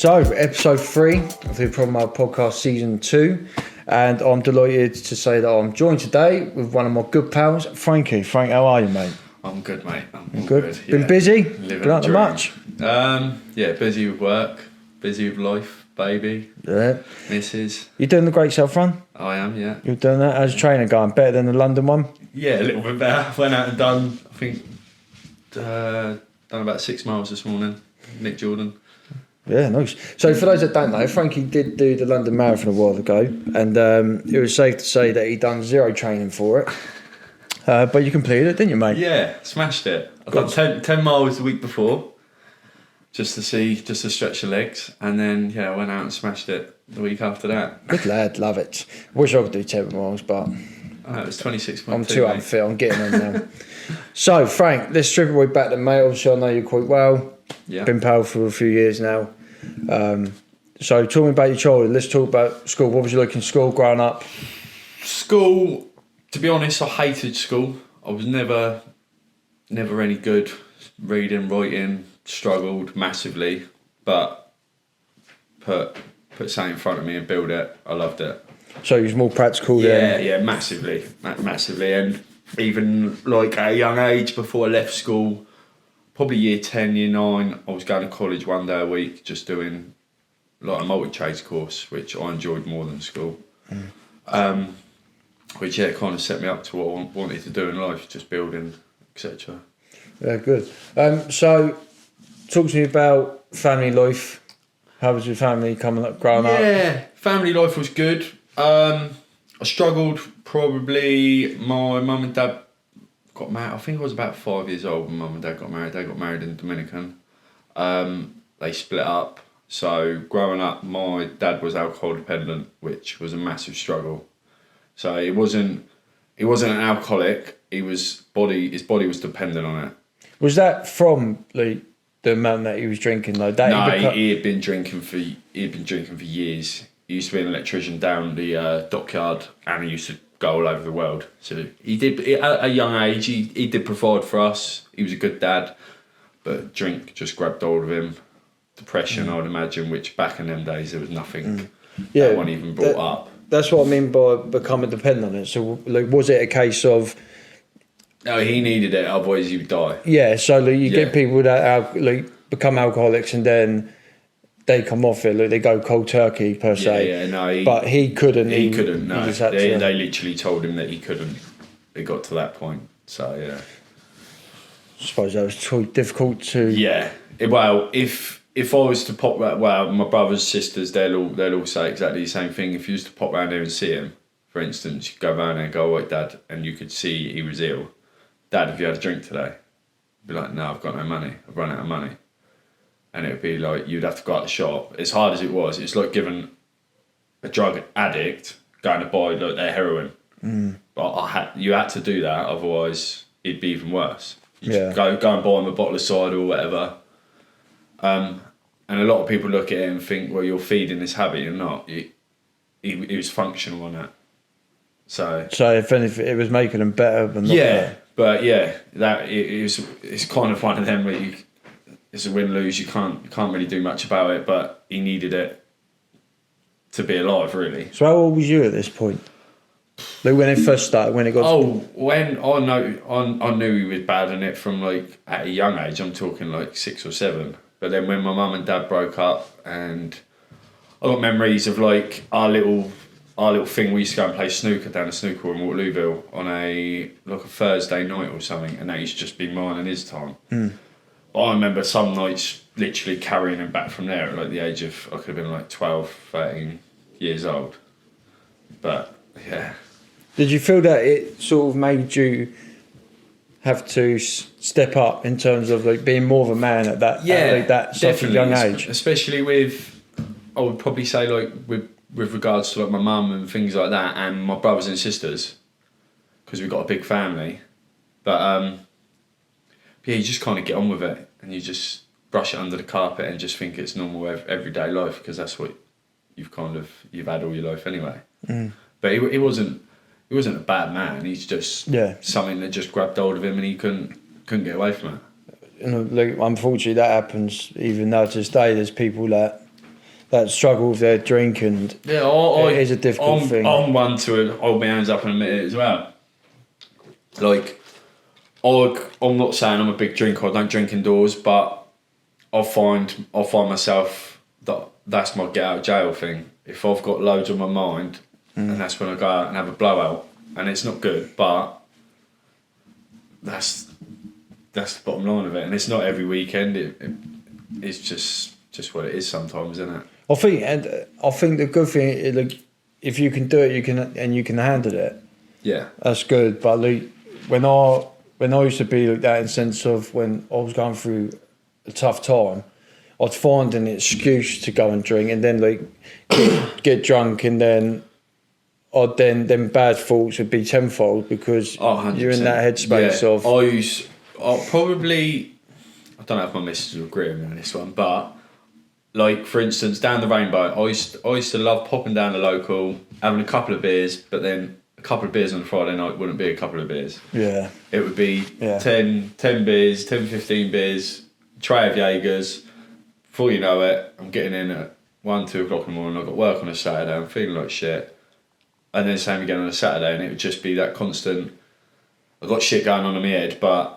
So, episode 3 of the Problem Mode podcast season 2, and I'm delighted to say that I'm joined today with one of my good pals, Frankie. Frank, how are you, mate? I'm good, mate. I'm good. Yeah. Been busy? Living Been up to much? Yeah, busy with work, busy with life, baby, Yeah. missus. You doing the Great South Run? I am, yeah. You're doing that? How's your training going? Better than the London one? Yeah, a little bit better. Went out and done, I think, done about 6 miles this morning. Nick Jordan. Yeah, nice. So for those that don't know, Frankie did do the London Marathon a while ago, and it was safe to say that he'd done zero training for it. But you completed it, didn't you, mate? Yeah, smashed it. I done 10 miles the week before, just to stretch the legs, and then I went out and smashed it the week after that. Good lad, love it. Wish I could do 10 miles, but It was 26.2. I'm too unfit. I'm getting on now. So, Frank, let's strip away back to mate. Obviously, I know you quite well. Yeah. Been pal for a few years now. So, talk me about your childhood. Let's talk about school. What was you like in school growing up? School, to be honest, I hated school. I was never any good. Reading, writing, struggled massively. But put something in front of me and build it. I loved it. So, you was more practical then? Yeah, massively. And even like at a young age, before I left school, probably year 10, year 9, I was going to college one day a week, just doing like a multi-trades course, which I enjoyed more than school. Which kind of set me up to what I wanted to do in life, just building, etc. Yeah, good. So, talk to me about family life. How was your family growing up? Yeah, family life was good. I struggled probably. My mum and dad got married. I think I was about 5 years old when mum and dad got married. They got married in Dominican. They split up. So growing up, my dad was alcohol dependent, which was a massive struggle. So he wasn't an alcoholic. His body was dependent on it. Was that from the amount that he was drinking though? He had been drinking for years. He used to be an electrician down the dockyard, and he used to go all over the world. So he did, at a young age, he did provide for us. He was a good dad, but drink just grabbed hold of him. Depression, I would imagine, which back in them days there was nothing that one even brought up. That's what I mean by becoming dependent on it. So, was it a case of? No, he needed it, otherwise he would die. Yeah, so you get people that become alcoholics and then they come off it, they go cold turkey per se. But he couldn't. He couldn't. No, they literally told him that he couldn't. It got to that point. So yeah. I suppose that was too difficult to. Yeah. Well, if I was to pop, my brothers, sisters, they'll all say exactly the same thing. If you used to pop round there and see him, for instance, you go round there and go, "Right, Dad," and you could see he was ill. "Dad, have you had a drink today?" He'd be like, "No, I've got no money. I've run out of money." And it would be like, you'd have to go out the shop. As hard as it was, it's like giving a drug addict going to buy their heroin. But you had to do that, otherwise it'd be even worse. You just go and buy him a bottle of cider or whatever. And a lot of people look at it and think, well, you're feeding this habit. You're not. He was functional on that. So if anything, it was making him better than not better. But it's kind of one of them where it's a win-lose. You can't really do much about it, but he needed it to be alive, really. So how old was you at this point? When it first started, when it got. When I knew he was bad in it from at a young age. I'm talking 6 or 7. But then when my mum and dad broke up, and I got memories of our little thing. We used to go and play snooker down the snooker hall in Waterlooville on a Thursday night or something, and that used to just be mine and his time. I remember some nights literally carrying him back from there at the age of, I could have been 12, 13 years old. But yeah. Did you feel that it sort of made you have to step up in terms of being more of a man at that such a young age? Especially with, I would probably say with regards to my mum and things like that, and my brothers and sisters, because we've got a big family. But you just kind of get on with it, and you just brush it under the carpet and just think it's normal everyday life, because that's what you've had all your life anyway. But he wasn't a bad man. He's just something that just grabbed hold of him, and he couldn't get away from it. Unfortunately, that happens even now to this day. There's people that that struggle with their drink, and it is a difficult thing. I'm one to hold my hands up and admit it as well. Like, I'm not saying I'm a big drinker. I don't drink indoors, but I find myself that's my get out of jail thing. If I've got loads on my mind, and that's when I go out and have a blowout, and it's not good, but that's the bottom line of it. And it's not every weekend. It's just what it is sometimes, isn't it? I think the good thing is, like, if you can do it, you can handle it. Yeah, that's good. But like, when I used to be like that, in the sense of when I was going through a tough time, I'd find an excuse to go and drink, and then like get drunk, and then then bad thoughts would be tenfold, because you're in that headspace of. I don't know if my missus will agree with me on this one, but like, for instance, down the Rainbow, I used to love popping down the local, having a couple of beers, but then a couple of beers on a Friday night wouldn't be a couple of beers. Yeah. It would be 10 beers, 10, 15 beers, tray of Jaegers. Before you know it, I'm getting in at 1, 2 o'clock in the morning, I've got work on a Saturday, I'm feeling like shit. And then same again on a Saturday, and it would just be that constant, I've got shit going on in my head, but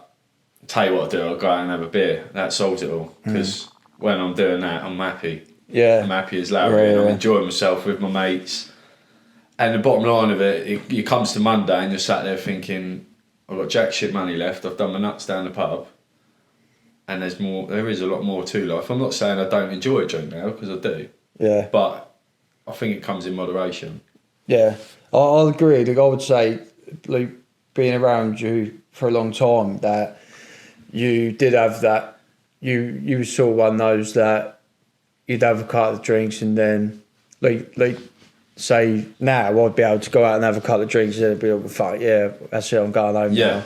tell you what I do, I'll go out and have a beer. That solves it all. Because when I'm doing that, I'm happy. Yeah. I'm happy as Larry, and I'm enjoying myself with my mates. And the bottom line of it comes to Monday and you're sat there thinking, I've got jack shit money left, I've done my nuts down the pub. And there is a lot more to life. I'm not saying I don't enjoy a drink now, because I do. Yeah. But I think it comes in moderation. Yeah. I'll agree. Like, I would say, like, being around you for a long time, that you did have that, you saw one of those that you'd have a couple of drinks, and then like say now I'd be able to go out and have a couple of drinks, and it'd be like, fuck yeah, that's it, I'm going home now.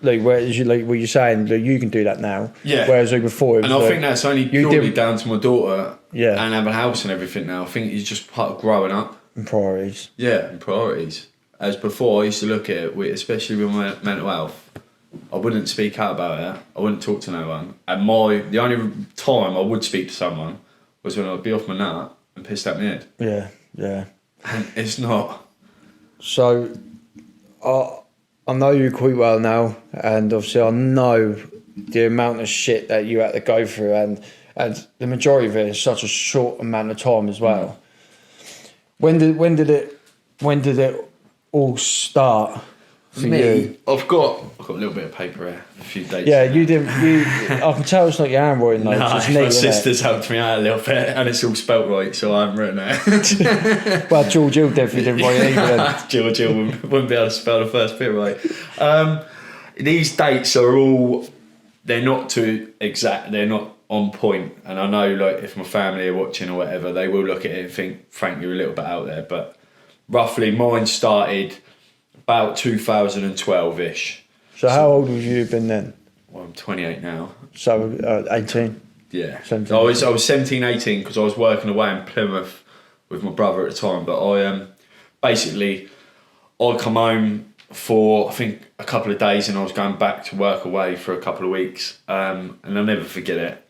Like, whereas like what you're saying, like, you can do that now. Yeah. Whereas like before, and I think that's only purely down to my daughter. Yeah. And having a house and everything now. I think it's just part of growing up. And priorities. Yeah, and priorities. As before, I used to look at it, especially with my mental health, I wouldn't speak out about it. I wouldn't talk to no one. And the only time I would speak to someone was when I'd be off my nut and pissed at my head. Yeah, yeah. And it's not. So, I know you quite well now, and obviously I know the amount of shit that you had to go through, and the majority of it is such a short amount of time as well. When did it all start for you? I've got a little bit of paper here, a few dates. Yeah, I can tell it's not your handwriting notes. No, it's neat, my sister's helped me out a little bit, and it's all spelt right, so I haven't written it. Well, George Hill definitely didn't write it either. George Hill wouldn't be able to spell the first bit right. These dates are all, they're not too exact, they're not on point, and I know, like, if my family are watching or whatever, they will look at it and think, Frank, you're a little bit out there, but roughly mine started about 2012-ish. So how old have you been then? Well, I'm 28 now. So 18? Yeah. 17. I was 17, 18, because I was working away in Plymouth with my brother at the time, but I come home for, I think, a couple of days, and I was going back to work away for a couple of weeks, and I'll never forget it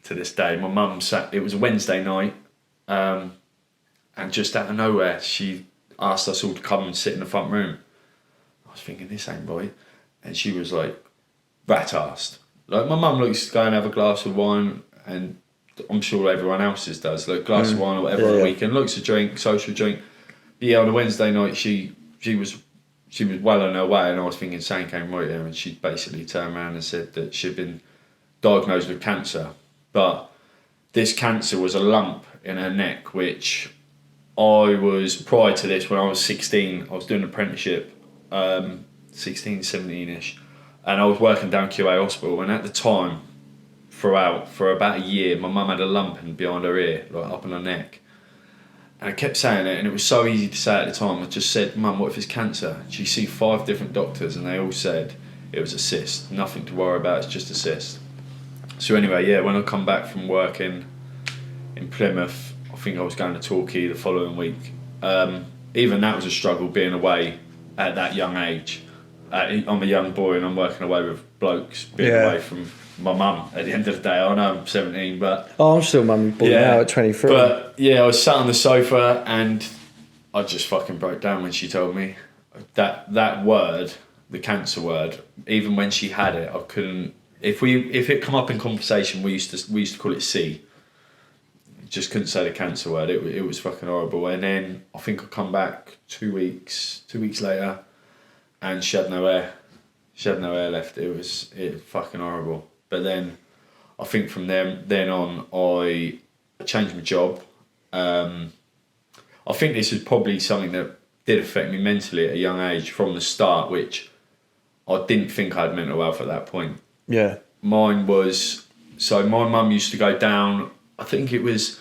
to this day. My mum it was a Wednesday night, and just out of nowhere, she asked us all to come and sit in the front room. I was thinking, this ain't right. And she was like, rat-arsed. Like, my mum likes to go and have a glass of wine, and I'm sure everyone else's does, like glass of wine or whatever on the weekend, likes to drink, social drink. But yeah, on a Wednesday night, she was well on her way, and I was thinking something came right there, and she basically turned around and said that she'd been diagnosed with cancer. But this cancer was a lump in her neck, which prior to this, when I was 16, I was doing an apprenticeship, 16, 17-ish, and I was working down QA Hospital, and at the time, for about a year, my mum had a lump behind her ear, like up on her neck. And I kept saying it, and it was so easy to say at the time. I just said, Mum, what if it's cancer? She see 5 different doctors, and they all said it was a cyst. Nothing to worry about, it's just a cyst. So anyway, yeah, when I come back from working in Plymouth, I think I was going to Torquay the following week. Even that was a struggle, being away at that young age. I'm a young boy and I'm working away with blokes, being away from my mum at the end of the day. I know I'm 17, but... Oh, I'm still mummy boy now at 23. But, yeah, I was sat on the sofa and I just fucking broke down when she told me. That word, the cancer word, even when she had it, I couldn't... If it come up in conversation, we used to call it C. Just couldn't say the cancer word. It was fucking horrible. And then I think I come back 2 weeks later, and she had no hair. She had no hair left. It was fucking horrible. But then, I think from then on, I changed my job. I think this was probably something that did affect me mentally at a young age from the start, which I didn't think I had mental health at that point. Yeah. Mine was... So my mum used to go down... I think it's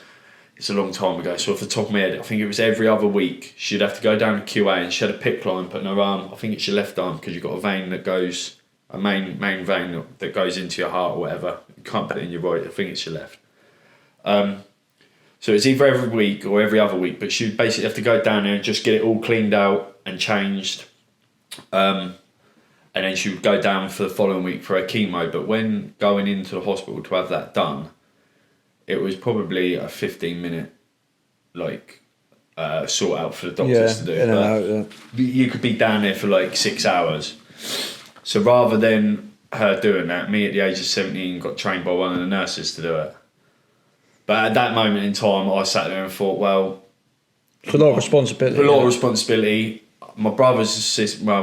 a long time ago, so off the top of my head, I think it was every other week, she'd have to go down to QA and she had a PICC line put in her arm. I think it's your left arm, because you've got a vein that goes... A main vein that goes into your heart or whatever. You can't put it in your right, I think it's your left. So it's either every week or every other week, but she'd basically have to go down there and just get it all cleaned out and changed. And then she would go down for the following week for her chemo. But when going into the hospital to have that done, it was probably a 15-minute sort out for the doctors to do. You could be down there for like 6 hours. So rather than her doing that, me at the age of 17 got trained by one of the nurses to do it. But at that moment in time, I sat there and thought, well... It's a lot of responsibility. A lot of responsibility. My brother's my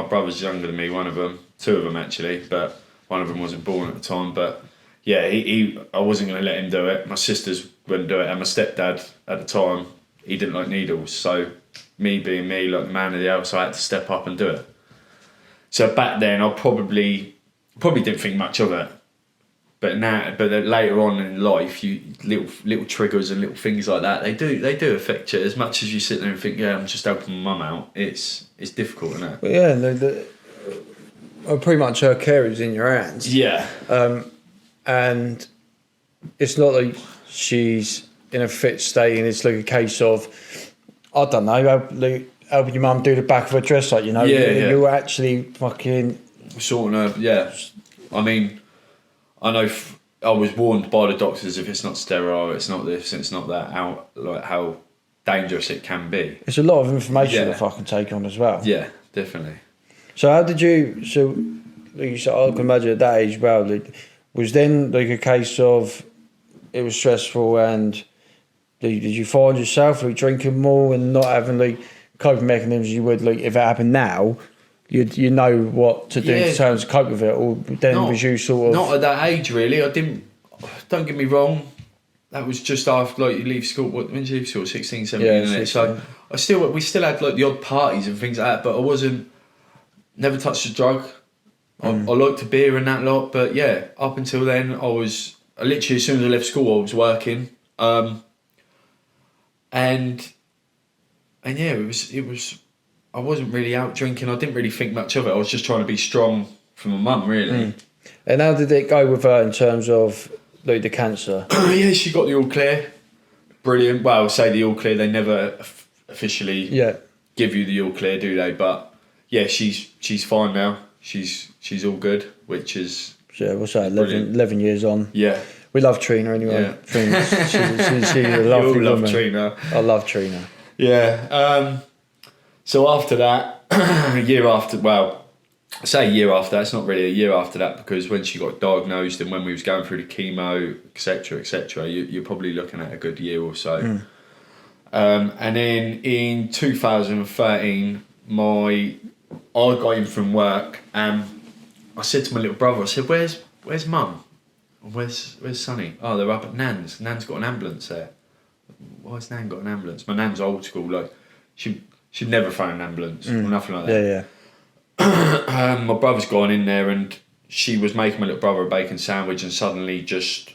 brother's younger than me, one of them. Two of them, actually, but one of them wasn't born at the time. But yeah, I wasn't going to let him do it. My sisters wouldn't do it, and my stepdad at the time, he didn't like needles. So me being me, like the man of the house, I had to step up and do it. So back then, I probably didn't think much of it. But later on in life, you little triggers and little things like that, they do affect you. As much as you sit there and think, yeah, I'm just helping my mum out, it's difficult, isn't it? But yeah, pretty much her care is in your hands. Yeah. And it's not like she's in a fit state, and it's like a case of, I don't know, helping your mum do the back of her dress, like, you know, you're actually fucking sorting her. Yeah, I mean, I know I was warned by the doctors, if it's not sterile, it's not this, it's not that, how dangerous it can be. It's a lot of information to fucking take on as well. Yeah, definitely. So how did you? So like you said, I can imagine at that age, well, was then like a case of it was stressful, and did you find yourself like drinking more and not having like coping mechanisms you would, like if it happened now, you know what to do in terms of cope with it, or then was you sort of... Not at that age, really. I didn't... Don't get me wrong, that was just after, like, you leave school... When did you leave school? 16, 17, isn't it? So we still had, like, the odd parties and things like that, but I wasn't... Never touched a drug. I liked the beer and that lot, but yeah, up until then, I literally, as soon as I left school, I was working. And yeah, it was... I wasn't really out drinking. I didn't really think much of it. I was just trying to be strong for my mum, really. And how did it go with her in terms of like the cancer? Yeah, she got the all clear. Brilliant. Well, say the all clear. They never officially give you the all clear, do they? But yeah, she's fine now. She's all good, which is... Yeah, what's that, 11 years on? Yeah. We love Trina anyway. Yeah. Trina, she's a lovely woman. Love Trina. I love Trina. Yeah. So after that, a year after, it's not really a year after that, because when she got diagnosed and when we was going through the chemo, etc., you're probably looking at a good year or so. And then in 2013, I got in from work and I said to my little brother, I said, where's mum? Where's Sonny? Oh, they're up at Nan's. Nan's got an ambulance there. Why's Nan got an ambulance? My Nan's old school, like, she'd never phone an ambulance or nothing like that. Yeah. My brother's gone in there and she was making my little brother a bacon sandwich and suddenly just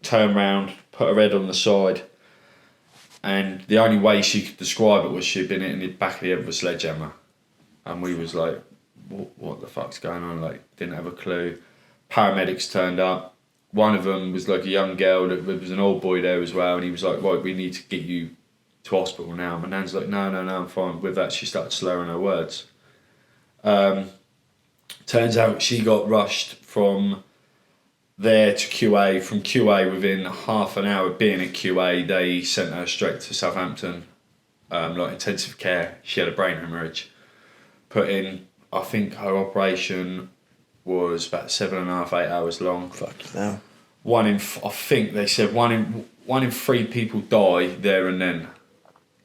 turned round, put her head on the side, and the only way she could describe it was she'd been hit in the back of the head with a sledgehammer. And we was like, what the fuck's going on? Like, didn't have a clue. Paramedics turned up. One of them was like a young girl, there was an old boy there as well, and he was like, right, we need to get you to hospital now. My nan's like, no, I'm fine. With that, she started slurring her words. Turns out she got rushed from there to QA. From QA, within half an hour of being at QA, they sent her straight to Southampton, like intensive care. She had a brain hemorrhage. Put in, I think her operation was about 7.5, 8 hours long. Fucking hell. I think they said one in 3 people die there and then.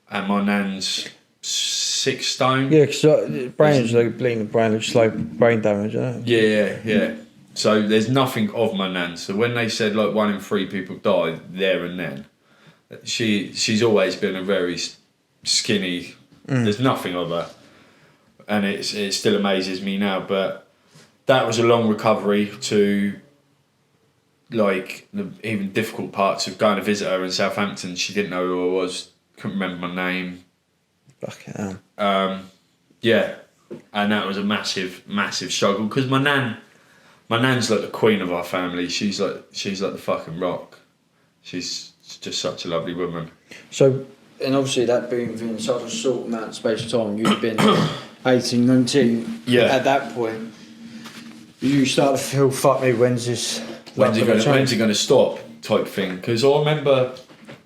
And my nan's 6 stone. Yeah, because brain is like bleeding the brain, looks like brain damage, isn't it? Yeah. So there's nothing of my nan. So when they said like 1 in 3 people die there and then, she's always been a very skinny. There's nothing of her, and it still amazes me now. But that was a long recovery to, like, the even difficult parts of going to visit her in Southampton. She didn't know who I was, couldn't remember my name. Fucking hell. Yeah, and that was a massive struggle because my nan's like the queen of our family. She's like the fucking rock. She's just such a lovely woman. So, and obviously that being within such a short amount of space of time, you'd have been 18, 19. Yeah. At that point, you start to feel, fuck me, when's it going to stop type thing? Because I remember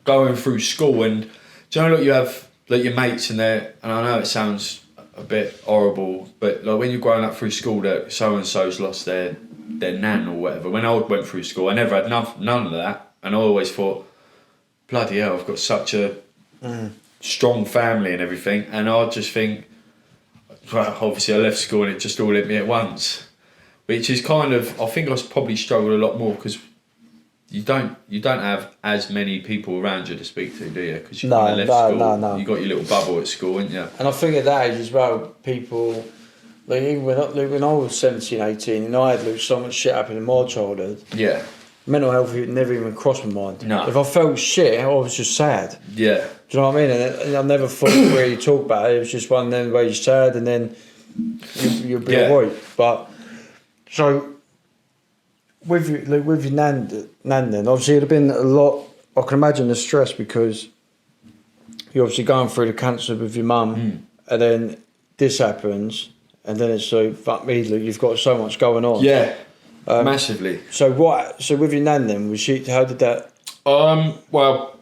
going through school and, do you know, like, you have like your mates in there, and I know it sounds a bit horrible, but like when you're growing up through school, that so and so's lost their nan or whatever. When I went through school, I never had none of that, and I always thought, bloody hell, I've got such a strong family and everything. And I just think, well, obviously I left school and it just all hit me at once, which is kind of, I think I probably struggled a lot more because you don't have as many people around you to speak to, do you? Because you kind of left school. No. You got your little bubble at school, haven't you? And I think at that age as well, people, like even when I was 17, 18, and I had like, so much shit happen in my childhood. Yeah. Mental health never even crossed my mind. No. If I felt shit, I was just sad. Yeah. Do you know what I mean? And I never thought really talk about it. It was just one of them where you're sad and then you'll be alright. But so with your nan then, obviously it'd have been a lot. I can imagine the stress because you're obviously going through the cancer with your mum, and then this happens, and then it's like, fuck me, look, you've got so much going on. Yeah. Massively. So with your nan then, how did that? Well,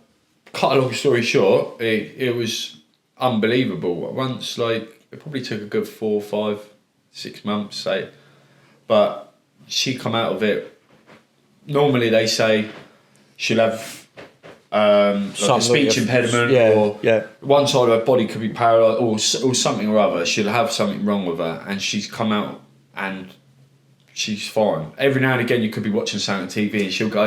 cut a long story short, it was unbelievable. Once, like, it probably took a good 4, 5, 6 months, say, but she come out of it. Normally they say she'll have like a speech impediment, or one side of her body could be paralysed, or something or other. She'll have something wrong with her, and she's come out and she's fine. Every now and again you could be watching something on TV and she'll go,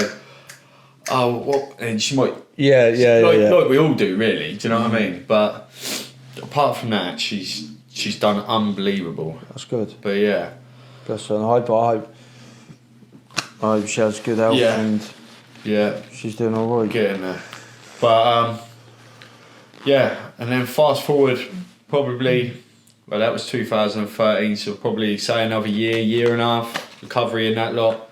oh, what? And she might... Like we all do, really. Do you know what I mean? But apart from that, she's done unbelievable. That's good. But yeah. Bless her. And I hope she has good health and she's doing all right. Getting there. But, and then fast forward probably... Well, that was 2013, so probably say another year and a half recovery in that lot.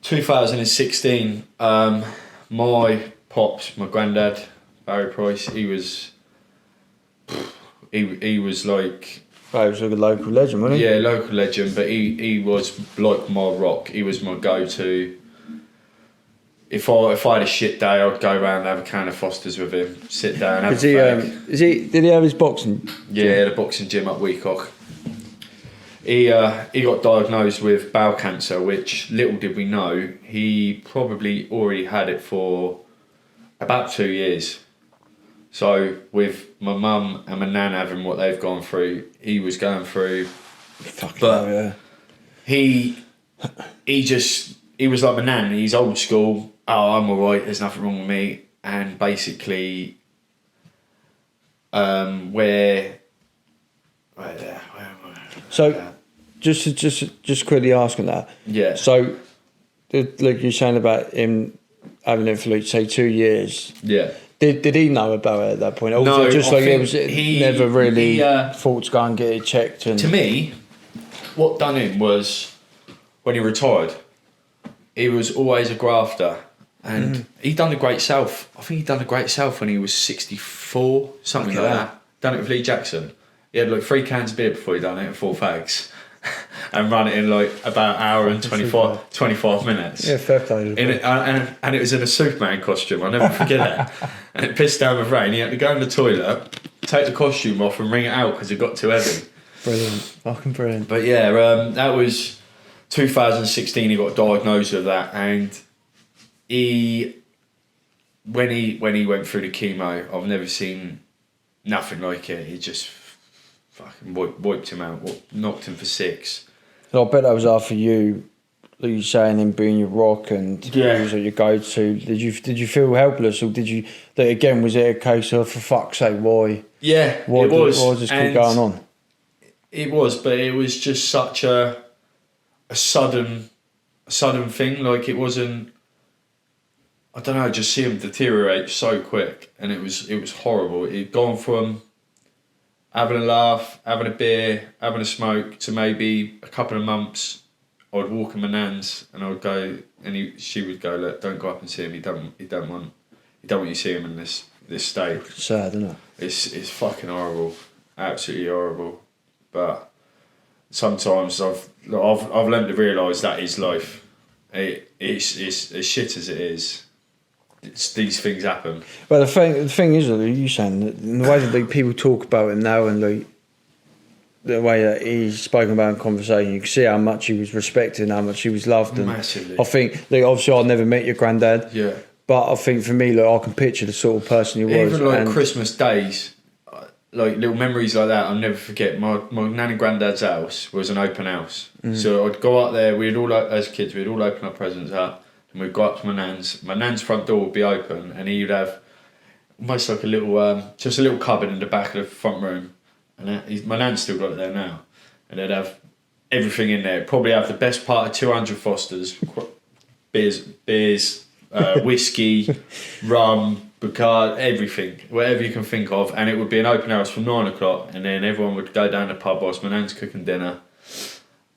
2016, my pops, my granddad, Barry Price, he was like... Right, he was like a local legend, wasn't he? Yeah, local legend, but he was like my rock. He was my go-to. If I had a shit day, I'd go around and have a can of Foster's with him, sit down, have a fag. Did he have his boxing gym? Yeah, the boxing gym at Weacock. He got diagnosed with bowel cancer, which, little did we know, he probably already had it for about 2 years. So with my mum and my nan having what they've gone through, he was going through. He was like my nan. He's old school. Oh, I'm alright. There's nothing wrong with me. And basically, So, just quickly asking that. Yeah. So, like you're saying about him having it for, like, say, 2 years. Yeah. Did he know about it at that point? Or No, was it just I like think it was never really thought to go and get it checked? And to me, what done him was when he retired, he was always a grafter, and he done the Great South. I think he done the Great South when he was 64, something like that. Done it with Lee Jackson, he had like 3 cans of beer before he done it, and 4 fags. And run it in like about an hour and 25 minutes. Yeah, fair play. And it was in a Superman costume, I'll never forget it. And it pissed down with rain. He had to go in the toilet, take the costume off and wring it out because it got too heavy. Brilliant, fucking brilliant. But yeah, that was 2016. He got diagnosed with that, and when he went through the chemo, I've never seen nothing like it. He just fucking wiped him out, knocked him for 6. So I bet that was after you, like you saying, him being your rock and he was your go-to. Did you feel helpless, or did you? Like, again, was it a case of, for fuck's sake, why? Yeah, why it was. Why does this keep going on? It was, but it was just such a sudden thing. Like, it wasn't. I don't know. Just see him deteriorate so quick, and it was horrible. It'd gone from having a laugh, having a beer, having a smoke, to maybe a couple of months, I'd walk in my nan's and I'd go, and she would go, look, don't go up and see him. You don't want you to see him in this state. Sad, isn't it? It's fucking horrible, absolutely horrible. But sometimes I've learned to realise that is life. It's as shit as it is. These things happen. But the thing is, like you saying, that in the way that like, people talk about him now, and like the way that he's spoken about in conversation, you can see how much he was respected and how much he was loved. And massively. I think, like, obviously, I never met your granddad. Yeah. But I think for me, like, I can picture the sort of person he was. Even like Christmas days, like little memories like that, I'll never forget. My nan and granddad's house was an open house, so I'd go up there. As kids, we'd all open our presents up, and we'd go up to my nan's. My nan's front door would be open, and he'd have almost like a little, just a little cupboard in the back of the front room, and my nan's still got it there now, and they'd have everything in there. Probably have the best part of 200 Fosters, beers, whiskey, rum, Bacardi, everything, whatever you can think of, and it would be an open house from 9 o'clock, and then everyone would go down the pub whilst my nan's cooking dinner,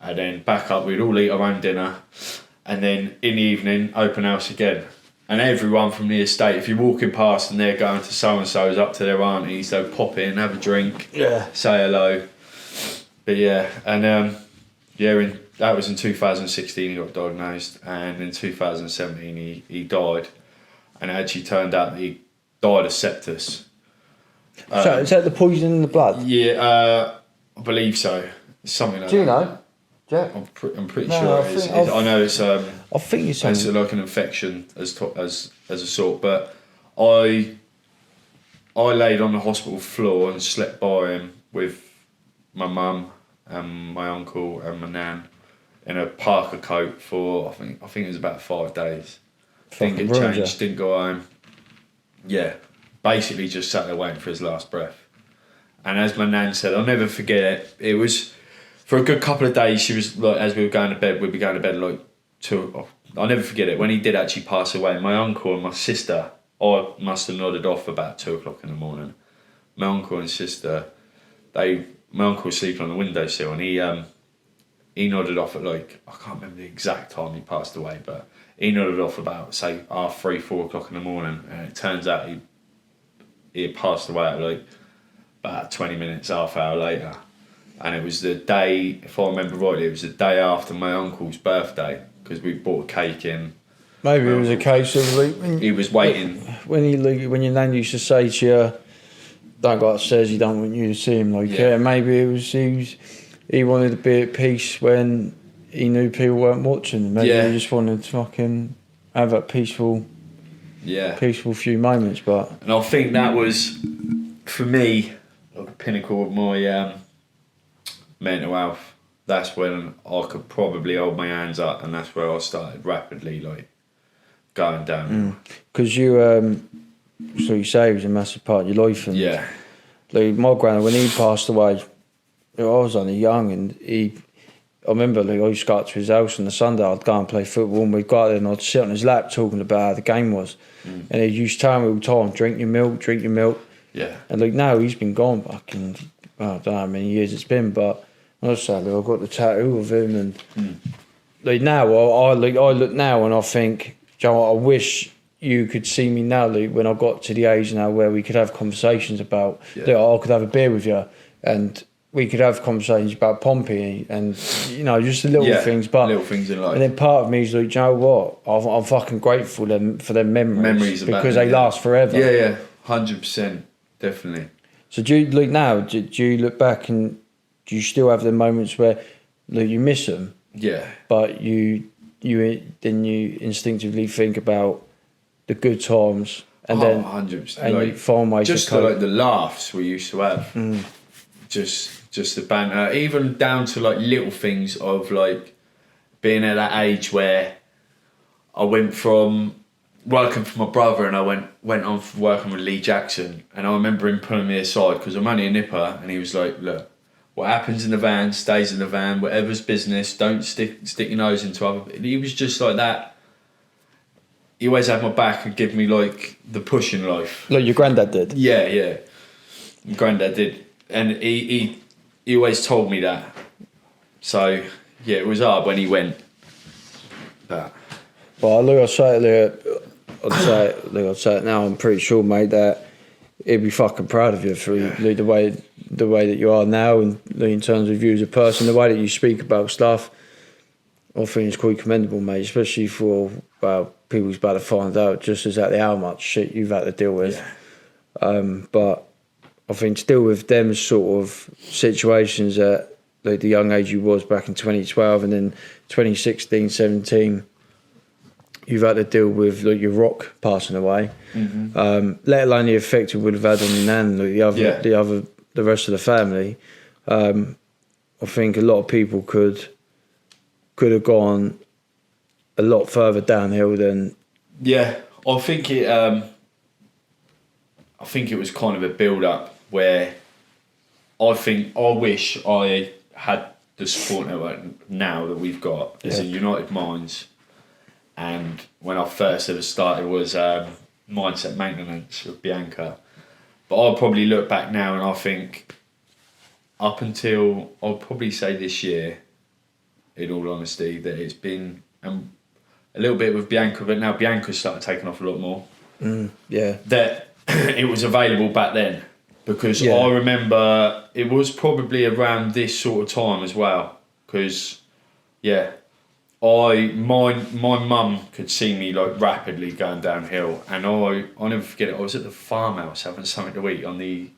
and then back up, we'd all eat our own dinner, and then in the evening, open house again. And everyone from the estate, if you're walking past and they're going to so-and-so's up to their aunties, they'll pop in, have a drink, say hello. But yeah, and that was in 2016 he got diagnosed, and in 2017 he died. And it actually turned out that he died of sepsis. So is that the poison in the blood? Yeah, I believe so. Something like that. Do you know? Yeah. I'm pretty sure it is. I know it's. I think it's like an infection as a sort. But I laid on the hospital floor and slept by him with my mum and my uncle and my nan in a parka coat for I think it was about 5 days. Didn't get changed, didn't go home. Yeah, basically just sat there waiting for his last breath. And as my nan said, I'll never forget it. It was for a good couple of days. She was like, as we were going to bed, we'd be going to bed like 2. I'll never forget it. When he did actually pass away, my uncle and my sister, I must have nodded off about 2 o'clock in the morning. My uncle and sister, my uncle was sleeping on the windowsill, and he nodded off at like, I can't remember the exact time he passed away, but he nodded off about, say, 3, 4 o'clock in the morning, and it turns out he had passed away at like about 20 minutes, half hour later. And it was the day, if I remember rightly, it was the day after my uncle's birthday, because we bought a cake in. Maybe it was a case of like he was waiting. When your nan used to say to you, "Don't go upstairs, he don't want you to see him." Like, yeah, maybe it was he wanted to be at peace when he knew people weren't watching. Maybe he just wanted to fucking have that peaceful few moments. But and I think that was, for me, like a pinnacle of my mental health. That's when I could probably hold my hands up, and that's where I started rapidly like going down. Because you, so you say it was a massive part of your life, and like my granddad, when he passed away, I was only young, and I remember like I used to go up to his house on the Sunday. I'd go and play football, and we'd go out there and I'd sit on his lap talking about how the game was. And he used to tell me all the time, drink your milk. Yeah. And like now he's been gone fucking, I don't know how many years it's been, but honestly, I've got the tattoo of him, and like now I look now and I think, Joe, I wish you could see me now, like when I got to the age now where we could have conversations about, like, I could have a beer with you. and we could have conversations about Pompey and, you know, just the little things. But little things in life. And then part of me is like, do you know what? I'm fucking grateful for them memories because they last forever. Yeah, 100%, definitely. So do you look now? Do you look back and do you still have the moments where you miss them? Yeah. But you instinctively think about the good times and then 100%. and like, you find ways just to cope. the laughs we used to have. Just the banter, even down to like little things of like being at that age where I went from working for my brother and I went on working with Lee Jackson, and I remember him pulling me aside because I'm only a nipper, and he was like, look, what happens in the van stays in the van, whatever's business, don't stick your nose into other. He was just like that. He always had my back and give me like the push in life. Like your granddad did. Yeah. Grandad did, and he always told me that. So yeah, it was hard when he went. But look, I'd say it now. I'm pretty sure, mate, that he'd be fucking proud of you for the way that you are now, and in terms of you as a person, the way that you speak about stuff. I think it's quite commendable, mate, especially for people who's about to find out just exactly how much shit you've had to deal with. Yeah. But I think still with them sort of situations at like the young age you was back in 2012 and then 2016, 17, you've had to deal with like your rock passing away, let alone the effect it would have had on your nan, like the rest of the family. I think a lot of people could have gone a lot further downhill than. Yeah, I think it was kind of a build up where I wish I had the support network now that we've got as a United Minds. And when I first ever started was mindset maintenance with Bianca. But I'll probably look back now and I think up until, I'll probably say this year, in all honesty, that it's been a little bit with Bianca, but now Bianca's started taking off a lot more. That it was available back then. Because I remember it was probably around this sort of time as well. Because, my mum could see me like rapidly going downhill, and I'll never forget it. I was at the farmhouse having something to eat on the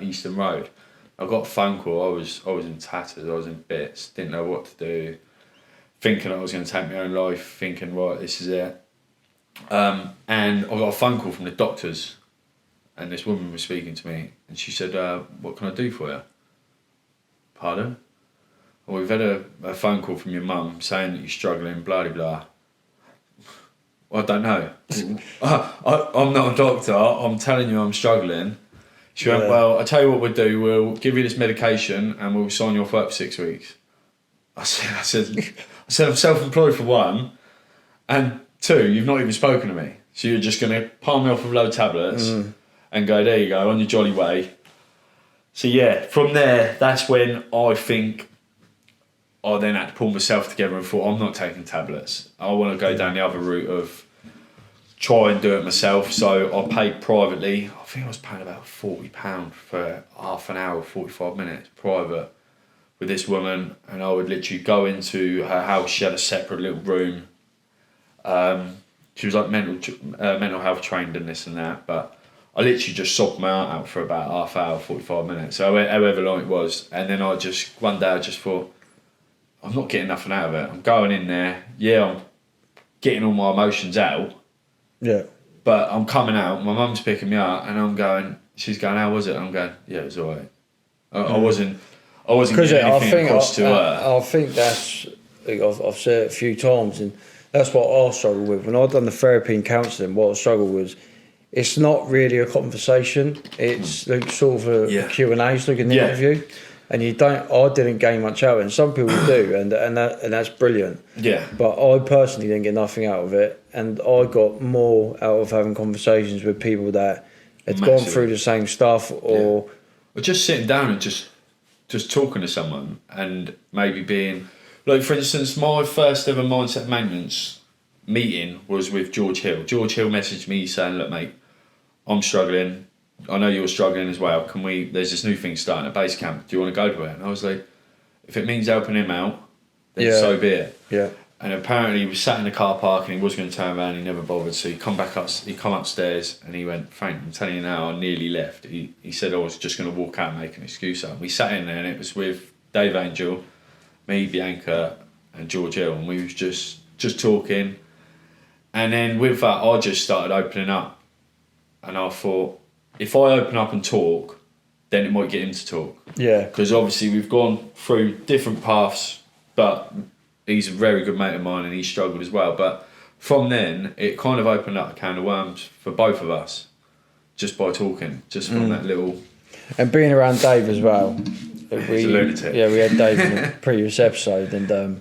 Eastern Road. I got a phone call. I was in tatters. I was in bits. Didn't know what to do. Thinking I was going to take my own life. Thinking, right, this is it. And I got a phone call from the doctors, and this woman was speaking to me, and she said, "What can I do for you?" Pardon? Well, we've had a phone call from your mum saying that you're struggling, blah, blah, blah. Well, I don't know. I'm not a doctor. I'm telling you I'm struggling. She went, well, I'll tell you what we'll do. We'll give you this medication and we'll sign you off work for 6 weeks. I said, I'm self-employed for one, and two, you've not even spoken to me. So you're just going to palm me off with a load of tablets and go, there you go, on your jolly way. So yeah, from there, that's when I think I then had to pull myself together and thought, I'm not taking tablets. I want to go down the other route of try and do it myself. So I paid privately. I think I was paying about £40 for half an hour, 45 minutes private with this woman, and I would literally go into her house. She had a separate little room. She was like mental health trained and this and that, but I literally just sobbed my heart out for about half hour, 45 minutes, so however long it was. And then one day I just thought, I'm not getting nothing out of it. I'm going in there, I'm getting all my emotions out. Yeah. But I'm coming out, my mum's picking me up, and she's going, how was it? I'm going, yeah, it was alright. I wasn't getting anything across to her. I think that's, I've said it a few times, and that's what I struggle with. When I've done the therapy and counselling, what I struggle with, it's not really a conversation. It's like sort of a Q&A, it's like an interview. And I didn't gain much out of it, and some people do, and that's brilliant. Yeah. But I personally didn't get nothing out of it, and I got more out of having conversations with people that had gone through the same stuff, or just sitting down and just talking to someone, and maybe being like, for instance, my first ever mindset maintenance meeting was with George Hill. George Hill messaged me saying, look, mate, I'm struggling. I know you're struggling as well. There's this new thing starting at base camp. Do you want to go to it? And I was like, if it means helping him out, then so be it. Yeah. And apparently he was sat in the car park and he was going to turn around. He never bothered. So he come upstairs and he went, Frank, I'm telling you now, I nearly left. He said I was just going to walk out and make an excuse up. We sat in there and it was with Dave Angel, me, Bianca, and George Hill, and we was just talking. And then with that, I just started opening up, and I thought, if I open up and talk, then it might get him to talk. Yeah. Because obviously we've gone through different paths, but he's a very good mate of mine and he struggled as well. But from then, it kind of opened up a can of worms for both of us, just by talking, just from that little... And being around Dave as well. He's a lunatic. Yeah, we had Dave in the previous episode, and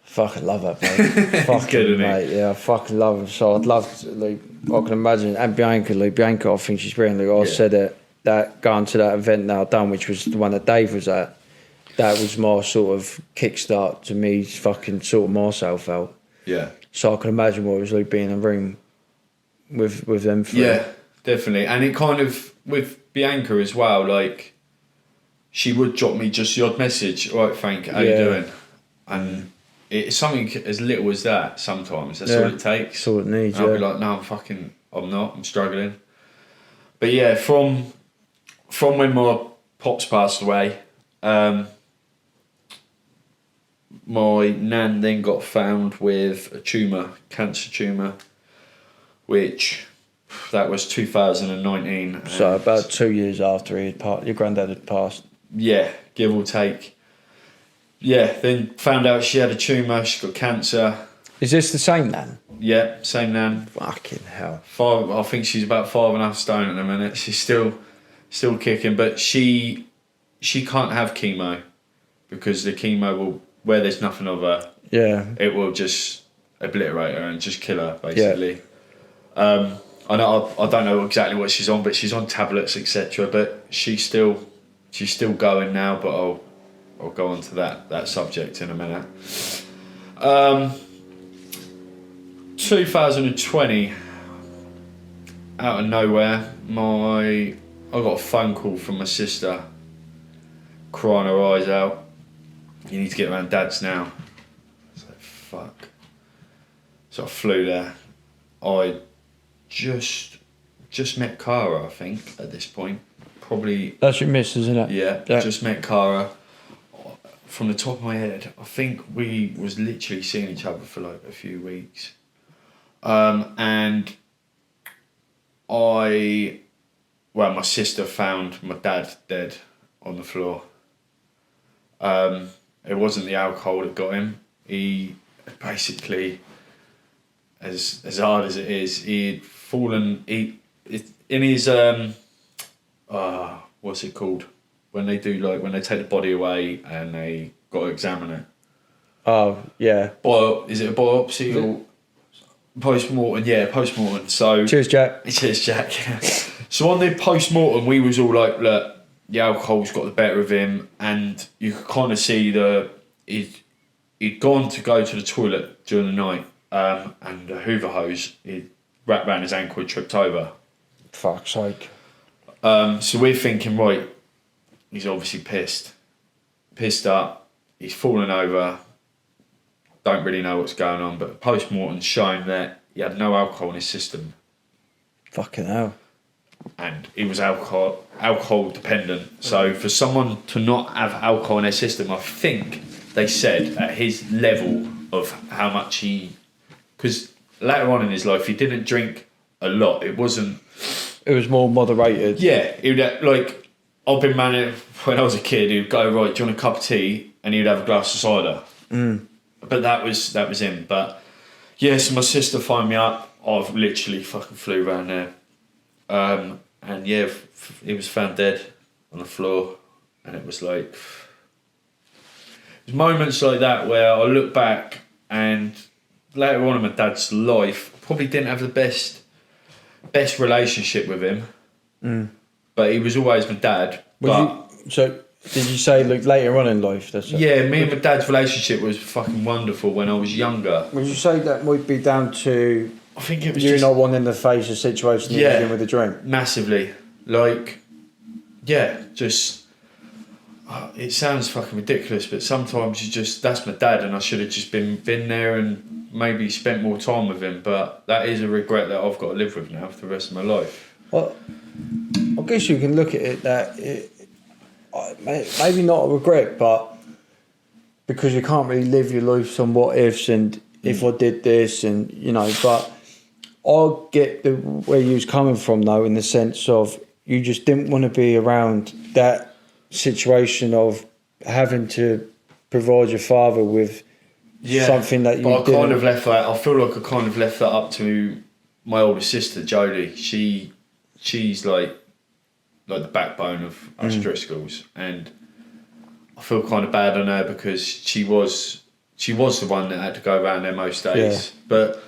fucking love that mate. Fucking good, isn't he? mate. Yeah, I fucking love him. So I'd love to, like, I can imagine. And Bianca, I think she's brilliant. Like I said it, that going to that event now done, which was the one that Dave was at. That was my sort of kickstart to me fucking sorting myself out. Yeah. So I can imagine what it was like being in a room with them three. Yeah, definitely. And it kind of, with Bianca as well, like, she would drop me just the odd message, all right, Frank, how you doing? And it's something as little as that sometimes. That's all it takes. That's all it needs, and I'll be like, no, I'm struggling. But yeah, from when my pops passed away, my nan then got found with a tumour, cancer tumour, which that was 2019. So about 2 years after your granddad had passed. Yeah, give or take. Yeah, then found out she had a tumour, she got cancer. Is this the same nan? Yeah, same nan. Fucking hell. I think she's about 5.5 stone at the minute. She's still kicking, but she can't have chemo because the chemo will, where there's nothing of her, it will just obliterate her and just kill her, basically. Yeah. I don't know exactly what she's on, but she's on tablets, etc. But she's still going now. But I'll go on to that subject in a minute. 2020, out of nowhere, I got a phone call from my sister, crying her eyes out. You need to get around Dad's now. I was like, fuck. So I flew there. I just met Cara, I think, at this point. Probably... That's your miss, isn't it? Yeah, just met Cara. From the top of my head, I think we was literally seeing each other for like a few weeks. And my sister found my dad dead on the floor. It wasn't the alcohol that got him. He basically, as hard as it is, he'd fallen. In his what's it called? When they take the body away and they got to examine it. Oh yeah. Is it a biopsy or post-mortem? Yeah, post-mortem. So Cheers, Jack. Cheers, Jack. So on the post-mortem, we was all like, look, the alcohol's got the better of him, and you could kind of see he'd gone to go to the toilet during the night, and the Hoover hose he'd wrapped around his ankle and tripped over. Fuck's sake. So we're thinking, right, he's obviously pissed up, he's fallen over, don't really know what's going on, but post-mortem's shown that he had no alcohol in his system. Fucking hell. And he was alcohol dependent. So for someone to not have alcohol in their system, I think they said at his level of how much he... Because later on in his life, he didn't drink a lot. It was more moderated. Yeah, he would like... I've been managed when I was a kid. He would go, right, do you want a cup of tea? And he would have a glass of cider. But that was him. But yeah, so my sister phoned me up. I've literally fucking flew around there. And yeah, he was found dead on the floor. And it was like... There's moments like that where I look back and later on in my dad's life, probably didn't have the best relationship with him. But he was always my dad. So did you say like later on in life? Yeah, me and my dad's relationship was fucking wonderful when I was younger. Would you say that might be down to I think it was you're just not wanting to face a situation you're dealing with a drink. Massively. Like, yeah, just it sounds fucking ridiculous, but sometimes you just, that's my dad, and I should have just been there and maybe spent more time with him. But that is a regret that I've got to live with now for the rest of my life. Well, I guess you can look at it that maybe not a regret, but because you can't really live your life on what ifs and if I did this and, you know, but I get where you was coming from though, in the sense of you just didn't want to be around that situation of having to provide your father with something that you but didn't. Kind of left that. I feel like I kind of left that up to my older sister Jodie. She's like the backbone of us Driscolls, and I feel kind of bad on her because she was the one that had to go around there most days. Yeah. But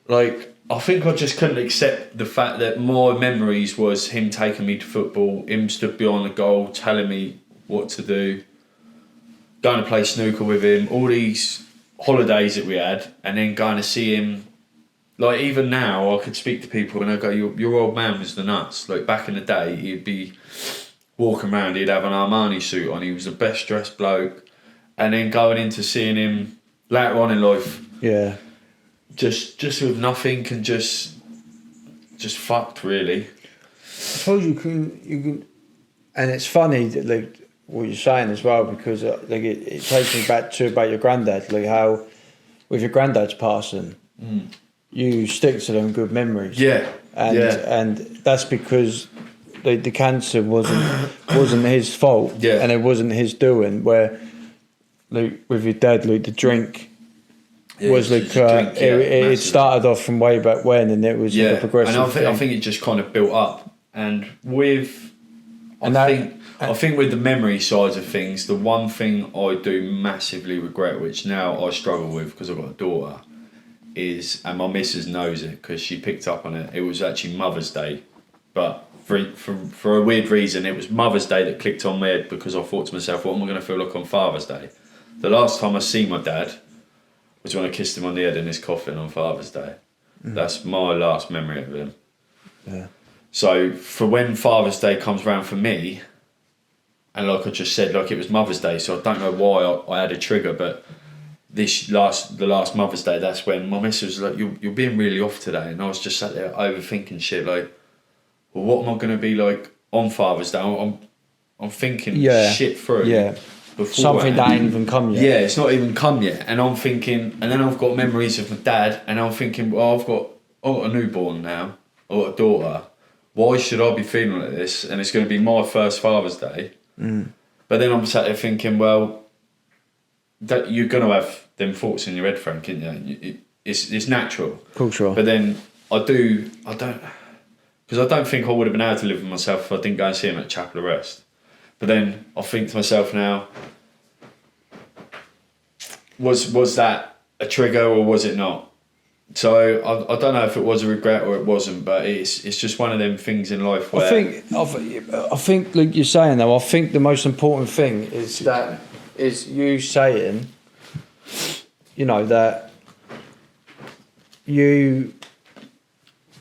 like, I think I just couldn't accept the fact that my memories was him taking me to football, him stood behind the goal, telling me what to do, going to play snooker with him, all these holidays that we had, and then going to see him. Like, even now, I could speak to people and I go, your old man was the nuts. Like, back in the day, he'd be walking around, he'd have an Armani suit on, he was the best dressed bloke. And then going into seeing him later on in life, just with nothing and just fucked, really. I suppose you can, and it's funny that, like, what you're saying as well, because like it takes me back to about your granddad, like how with your granddad's passing, you stick to them good memories. And that's because the cancer wasn't his fault, and it wasn't his doing. Where like with your dad, like the drink was like it started off from way back when, and it was like a progressive and I think it just kind of built up. And with I think with the memory sides of things, the one thing I do massively regret, which now I struggle with because I've got a daughter, is, and my missus knows it because she picked up on it, it was actually Mother's Day. But for a weird reason, it was Mother's Day that clicked on my head, because I thought to myself, what am I going to feel like on Father's Day? The last time I see my dad was when I kissed him on the head in his coffin on Father's Day. That's my last memory of him. Yeah. So for when Father's Day comes round for me, and like I just said, like it was Mother's Day, so I don't know why I had a trigger, but the last Mother's Day, that's when my missus was like, you're being really off today, and I was just sat there overthinking shit, like, well, what am I going to be like on Father's Day? I'm thinking shit through. Yeah. Something that ain't even come yet. Yeah, it's not even come yet, and I'm thinking, and then I've got memories of my dad, and I'm thinking, well, I've got a newborn now, I've got a daughter. Why should I be feeling like this? And it's going to be my first Father's Day. But then I'm sat there thinking, well, that you're going to have them thoughts in your head, Frank, isn't you? It's natural. Cool, sure. But then I don't, because I don't think I would have been able to live with myself if I didn't go and see him at Chapel of Rest. But then I think to myself now, was that a trigger or was it not? So I don't know if it was a regret or it wasn't, but it's just one of them things in life where I think like you're saying though, I think the most important thing is you saying, you know, that you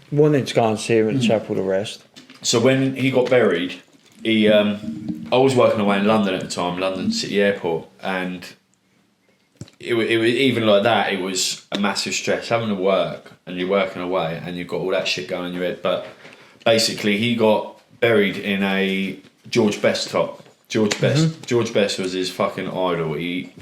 wanted to go and see him at Chapel of Rest. So when he got buried, I was working away in London at the time, London City Airport, and it was even like that. It was a massive stress having to work, and you're working away, and you've got all that shit going in your head. But basically, he got buried in a George Best top. George Best. George Best was his fucking idol. He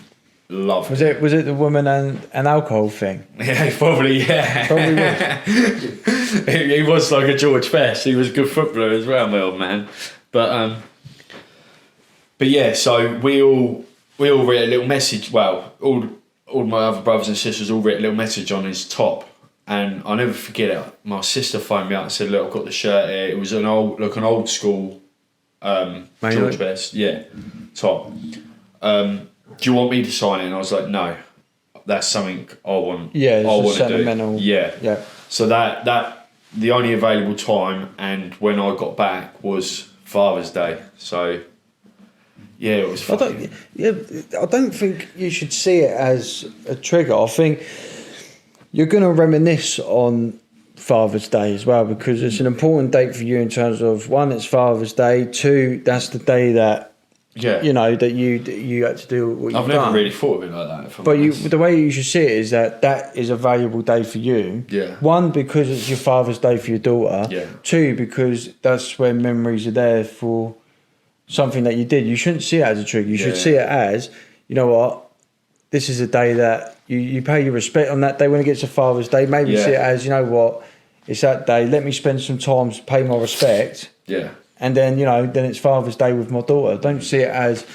loved. Was it the woman and alcohol thing? Yeah, probably. Yeah, probably was. He was like a George Best. He was a good footballer as well, my old man. But yeah. So we all wrote a little message. Well, all my other brothers and sisters all wrote a little message on his top, and I'll never forget it. My sister phoned me up and said, "Look, I've got the shirt here." It was an old school George Best, top. Do you want me to sign it? And I was like, no, that's something I want. Yeah, it's I want sentimental. To do. Yeah. So that the only available time, and when I got back was Father's Day. So. Yeah, it was. I don't think you should see it as a trigger. I think you're going to reminisce on Father's Day as well, because it's an important date for you in terms of, one, it's Father's Day, two, that's the day that you know that you had to do what you've I've never done. really thought of it like that. But the way you should see it is that is a valuable day for you. Yeah. One, because it's your Father's Day for your daughter. Yeah. Two, because that's when memories are there for something that you did. You shouldn't see it as a trick. You should see it as, you know what, this is a day that you pay your respect on that day when it gets to Father's Day. Maybe see it as, you know what, it's that day. Let me spend some time to pay my respect. Yeah. And then, you know, then it's Father's Day with my daughter. Don't see it as,